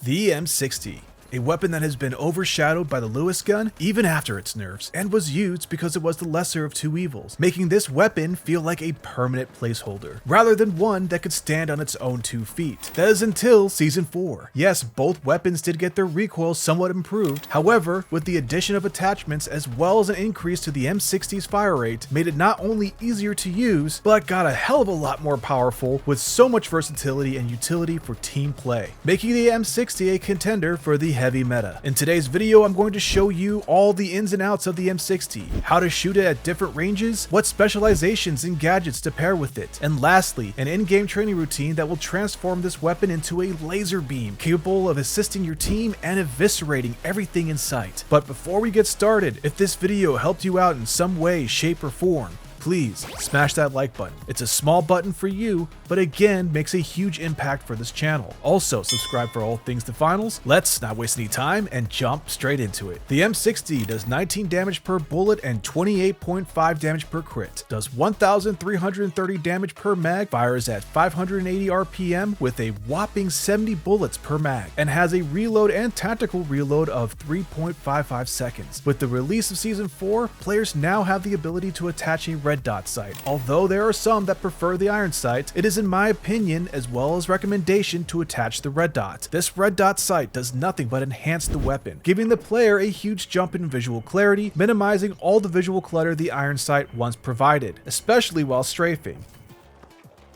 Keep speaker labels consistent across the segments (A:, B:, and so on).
A: The M60. A weapon that has been overshadowed by the Lewis gun even after its nerfs, and was used because it was the lesser of two evils, making this weapon feel like a permanent placeholder, rather than one that could stand on its own 2 feet. That is until Season 4. Yes, both weapons did get their recoil somewhat improved, however, with the addition of attachments as well as an increase to the M60's fire rate, made it not only easier to use, but got a hell of a lot more powerful with so much versatility and utility for team play, making the M60 a contender for the heavy meta. In today's video, I'm going to show you all the ins and outs of the M60, how to shoot it at different ranges, what specializations and gadgets to pair with it, and lastly, an in-game training routine that will transform this weapon into a laser beam, capable of assisting your team and eviscerating everything in sight. But before we get started, if this video helped you out in some way, shape, or form, please smash that like button. It's a small button for you, but again, makes a huge impact for this channel. Also, subscribe for all things to finals. Let's not waste any time and jump straight into it. The M60 does 19 damage per bullet and 28.5 damage per crit, does 1,330 damage per mag, fires at 580 RPM with a whopping 70 bullets per mag, and has a reload and tactical reload of 3.55 seconds. With the release of Season 4, players now have the ability to attach a red dot sight. Although there are some that prefer the iron sight, it is in my opinion as well as recommendation to attach the red dot. This red dot sight does nothing but enhance the weapon, giving the player a huge jump in visual clarity, minimizing all the visual clutter the iron sight once provided, especially while strafing.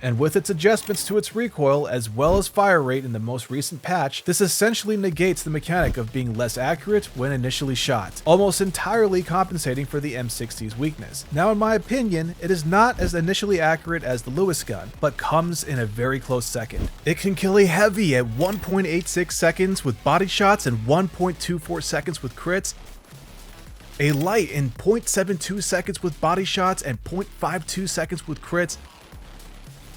A: And with its adjustments to its recoil as well as fire rate in the most recent patch, this essentially negates the mechanic of being less accurate when initially shot, almost entirely compensating for the M60's weakness. Now in my opinion, it is not as initially accurate as the Lewis gun, but comes in a very close second. It can kill a heavy at 1.86 seconds with body shots and 1.24 seconds with crits, a light in 0.72 seconds with body shots and 0.52 seconds with crits,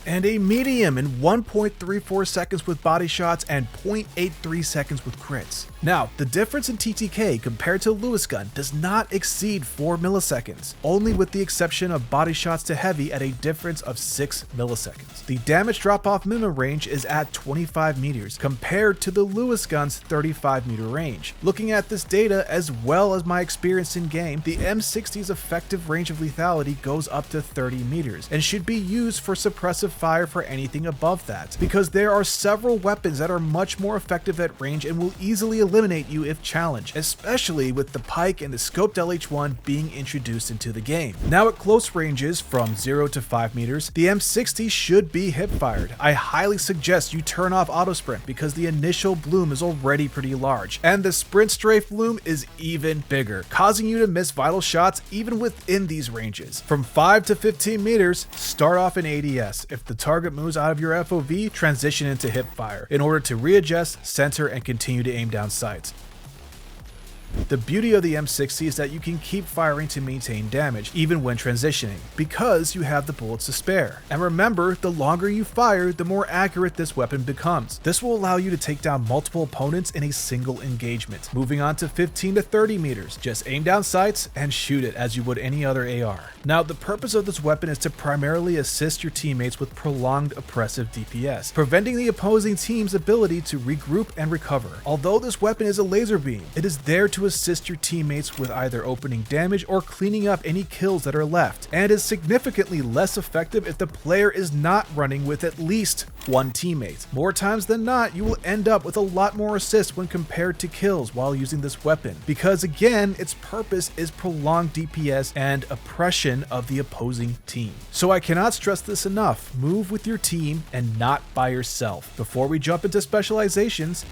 A: and a medium in 1.34 seconds with body shots and 0.83 seconds with crits. Now, the difference in TTK compared to the Lewis gun does not exceed 4 milliseconds, only with the exception of body shots to heavy at a difference of 6 milliseconds. The damage drop-off minimum range is at 25 meters compared to the Lewis gun's 35 meter range. Looking at this data as well as my experience in game, the M60's effective range of lethality goes up to 30 meters and should be used for suppressive fire for anything above that, because there are several weapons that are much more effective at range and will easily eliminate you if challenged, especially with the pike and the scoped LH1 being introduced into the game. Now at close ranges from 0 to 5 meters, the M60 should be hip-fired. I highly suggest you turn off auto sprint because the initial bloom is already pretty large, and the sprint strafe bloom is even bigger, causing you to miss vital shots even within these ranges. From 5 to 15 meters, start off in ADS. If the target moves out of your FOV, transition into hip-fire in order to readjust, center, and continue to aim down sights. The beauty of the M60 is that you can keep firing to maintain damage, even when transitioning, because you have the bullets to spare. And remember, the longer you fire, the more accurate this weapon becomes. This will allow you to take down multiple opponents in a single engagement. Moving on to 15 to 30 meters, just aim down sights and shoot it as you would any other AR. Now, the purpose of this weapon is to primarily assist your teammates with prolonged oppressive DPS, preventing the opposing team's ability to regroup and recover. Although this weapon is a laser beam, it is there to assist your teammates with either opening damage or cleaning up any kills that are left, and is significantly less effective if the player is not running with at least one teammate. More times than not, you will end up with a lot more assists when compared to kills while using this weapon, because again, its purpose is prolonged DPS and oppression of the opposing team. So I cannot stress this enough, move with your team and not by yourself. Before we jump into specializations,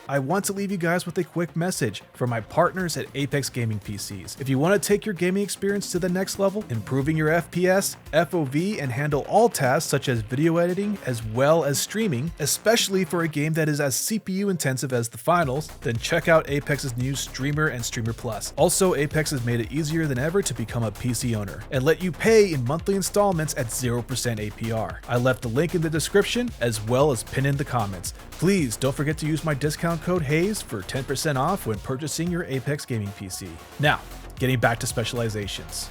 A: I want to leave you guys with a quick message from my partners at Apex Gaming PCs. If you want to take your gaming experience to the next level, improving your FPS, FOV, and handle all tasks such as video editing as well as streaming, especially for a game that is as CPU intensive as the finals, then check out Apex's new Streamer and Streamer Plus. Also, Apex has made it easier than ever to become a PC owner and let you pay in monthly installments at 0% APR. I left the link in the description as well as pinned in the comments. Please don't forget to use my discount code HAZE for 10% off when purchasing your Apex Gaming PC. Now, getting back to specializations.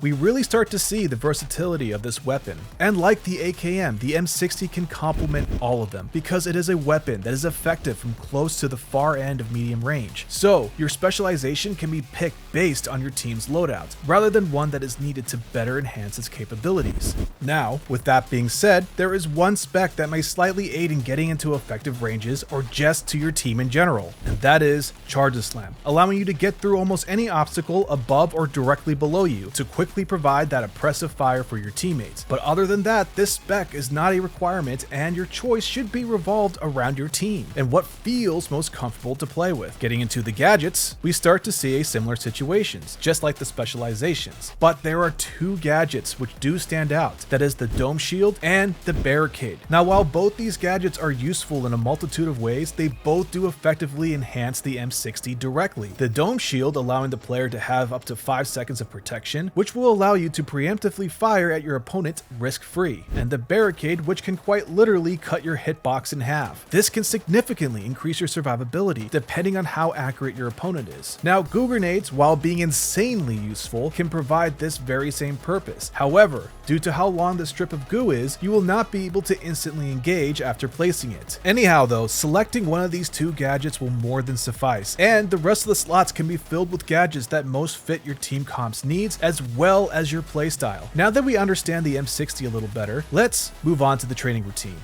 A: we really start to see the versatility of this weapon. And like the AKM, the M60 can complement all of them because it is a weapon that is effective from close to the far end of medium range. So your specialization can be picked based on your team's loadout, rather than one that is needed to better enhance its capabilities. Now, with that being said, there is one spec that may slightly aid in getting into effective ranges or just to your team in general, and that is Charge Slam, allowing you to get through almost any obstacle above or directly below you to quickly provide that oppressive fire for your teammates. But other than that, this spec is not a requirement, and your choice should be revolved around your team and what feels most comfortable to play with. Getting into the gadgets, we start to see a similar situations, just like the specializations. But there are two gadgets which do stand out, that is the Dome Shield and the Barricade. Now, while both these gadgets are useful in a multitude of ways, they both do effectively enhance the M60 directly. The Dome Shield allowing the player to have up to 5 seconds of protection, which will allow you to preemptively fire at your opponent risk-free, and the Barricade, which can quite literally cut your hitbox in half. This can significantly increase your survivability depending on how accurate your opponent is. Now, goo grenades, while being insanely useful, can provide this very same purpose. However, due to how long the strip of goo is, you will not be able to instantly engage after placing it. Anyhow though, selecting one of these two gadgets will more than suffice, and the rest of the slots can be filled with gadgets that most fit your team comp's needs as well as your playstyle. Now that we understand the M60 a little better, let's move on to the training routine.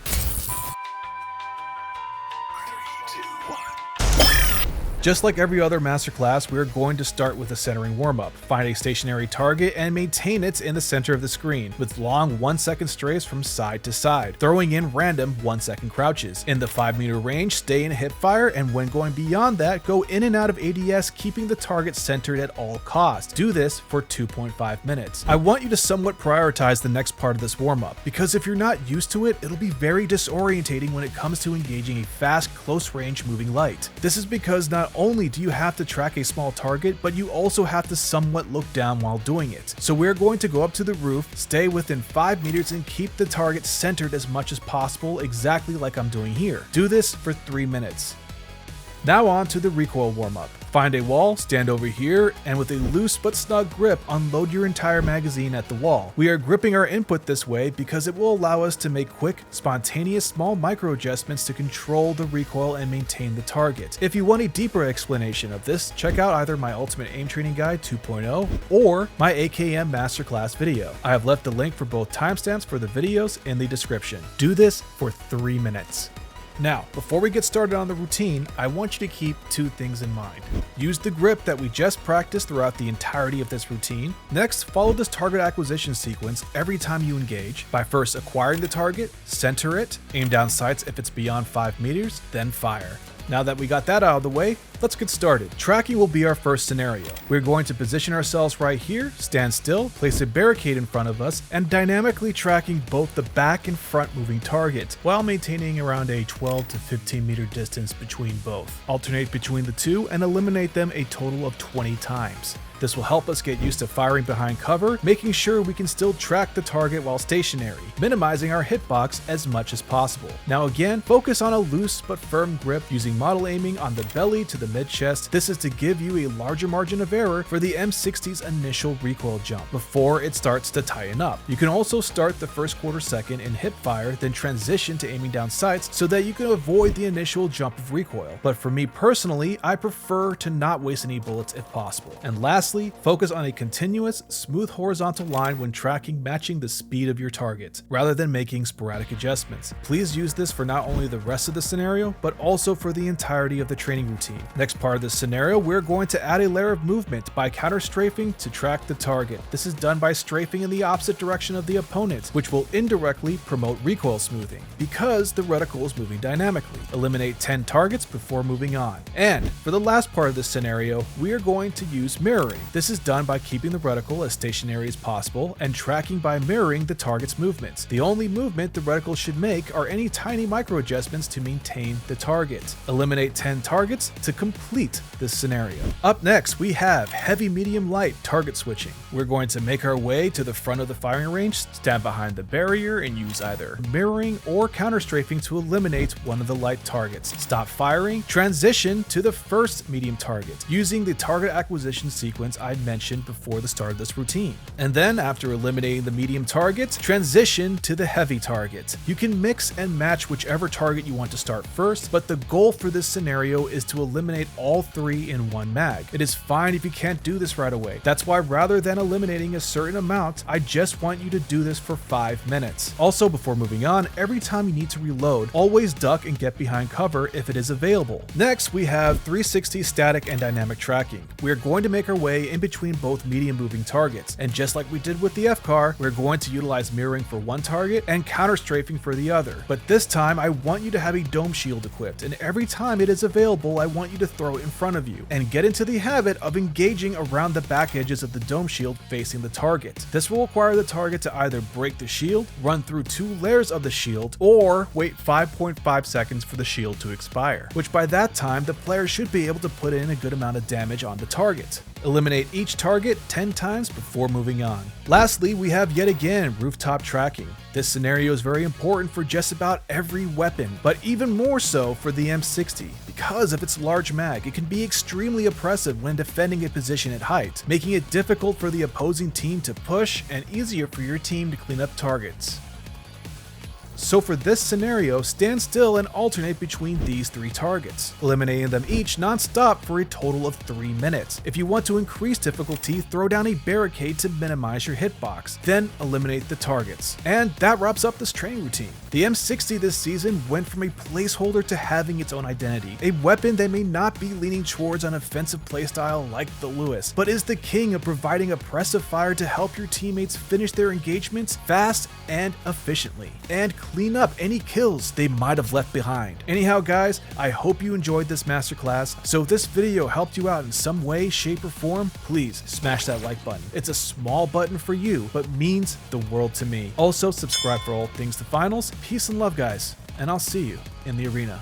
A: Just like every other Masterclass, we are going to start with a centering warm-up. Find a stationary target and maintain it in the center of the screen, with long 1-second strays from side to side, throwing in random 1-second crouches. In the 5-meter range, stay in HipFire, and when going beyond that, go in and out of ADS, keeping the target centered at all costs. Do this for 2.5 minutes. I want you to somewhat prioritize the next part of this warm-up, because if you're not used to it, it'll be very disorientating when it comes to engaging a fast, close-range moving light. This is because not only do you have to track a small target, but you also have to somewhat look down while doing it. So we're going to go up to the roof, stay within 5 meters, and keep the target centered as much as possible, exactly like I'm doing here. Do this for 3 minutes. Now on to the recoil warm-up. Find a wall, stand over here, and with a loose but snug grip, unload your entire magazine at the wall. We are gripping our input this way because it will allow us to make quick, spontaneous small micro adjustments to control the recoil and maintain the target. If you want a deeper explanation of this, check out either my Ultimate Aim Training Guide 2.0 or my AKM Masterclass video. I have left the link for both timestamps for the videos in the description. Do this for 3 minutes. Now, before we get started on the routine, I want you to keep 2 things in mind. Use the grip that we just practiced throughout the entirety of this routine. Next, follow this target acquisition sequence every time you engage by first acquiring the target, center it, aim down sights if it's beyond 5 meters, then fire. Now that we got that out of the way, let's get started. Tracking will be our first scenario. We're going to position ourselves right here, stand still, place a barricade in front of us, and dynamically tracking both the back and front moving target, while maintaining around a 12 to 15 meter distance between both. Alternate between the two and eliminate them a total of 20 times. This will help us get used to firing behind cover, making sure we can still track the target while stationary, minimizing our hitbox as much as possible. Now again, focus on a loose but firm grip using model aiming on the belly to the mid-chest. This is to give you a larger margin of error for the M60's initial recoil jump before it starts to tighten up. You can also start the first quarter second in HipFire, then transition to aiming down sights so that you can avoid the initial jump of recoil. But for me personally, I prefer to not waste any bullets if possible. And lastly, focus on a continuous, smooth horizontal line when tracking, matching the speed of your target, rather than making sporadic adjustments. Please use this for not only the rest of the scenario, but also for the entirety of the training routine. Next part of this scenario, we're going to add a layer of movement by counter-strafing to track the target. This is done by strafing in the opposite direction of the opponent, which will indirectly promote recoil smoothing, because the reticle is moving dynamically. Eliminate 10 targets before moving on. And for the last part of this scenario, we are going to use mirroring. This is done by keeping the reticle as stationary as possible and tracking by mirroring the target's movements. The only movement the reticle should make are any tiny micro adjustments to maintain the target. Eliminate 10 targets to complete this scenario. Up next, we have heavy, medium, light target switching. We're going to make our way to the front of the firing range, stand behind the barrier, and use either mirroring or counter-strafing to eliminate one of the light targets. Stop firing, transition to the first medium target, using the target acquisition sequence sequence I mentioned before the start of this routine. And then, after eliminating the medium targets, transition to the heavy targets. You can mix and match whichever target you want to start first, but the goal for this scenario is to eliminate all 3 in one mag. It is fine if you can't do this right away. That's why rather than eliminating a certain amount, I just want you to do this for 5 minutes. Also, before moving on, every time you need to reload, always duck and get behind cover if it is available. Next, we have 360 static and dynamic tracking. We are going to make our way in between both medium moving targets, and just like we did with the F-car, we're going to utilize mirroring for one target and counter strafing for the other. But this time, I want you to have a dome shield equipped, and every time it is available, I want you to throw it in front of you, and get into the habit of engaging around the back edges of the dome shield facing the target. This will require the target to either break the shield, run through 2 layers of the shield, or wait 5.5 seconds for the shield to expire, which by that time, the player should be able to put in a good amount of damage on the target. Eliminate each target 10 times before moving on. Lastly, we have yet again rooftop tracking. This scenario is very important for just about every weapon, but even more so for the M60. Because of its large mag, it can be extremely oppressive when defending a position at height, making it difficult for the opposing team to push and easier for your team to clean up targets. So for this scenario, stand still and alternate between these 3 targets, eliminating them each non-stop for a total of 3 minutes. If you want to increase difficulty, throw down a barricade to minimize your hitbox, then eliminate the targets. And that wraps up this training routine. The M60 this season went from a placeholder to having its own identity, a weapon that may not be leaning towards an offensive playstyle like the Lewis, but is the king of providing oppressive fire to help your teammates finish their engagements fast and efficiently, and clean up any kills they might have left behind. Anyhow guys, I hope you enjoyed this masterclass, so if this video helped you out in some way, shape, or form, please smash that like button. It's a small button for you, but means the world to me. Also, subscribe for all things to finals. Peace and love guys, and I'll see you in the arena.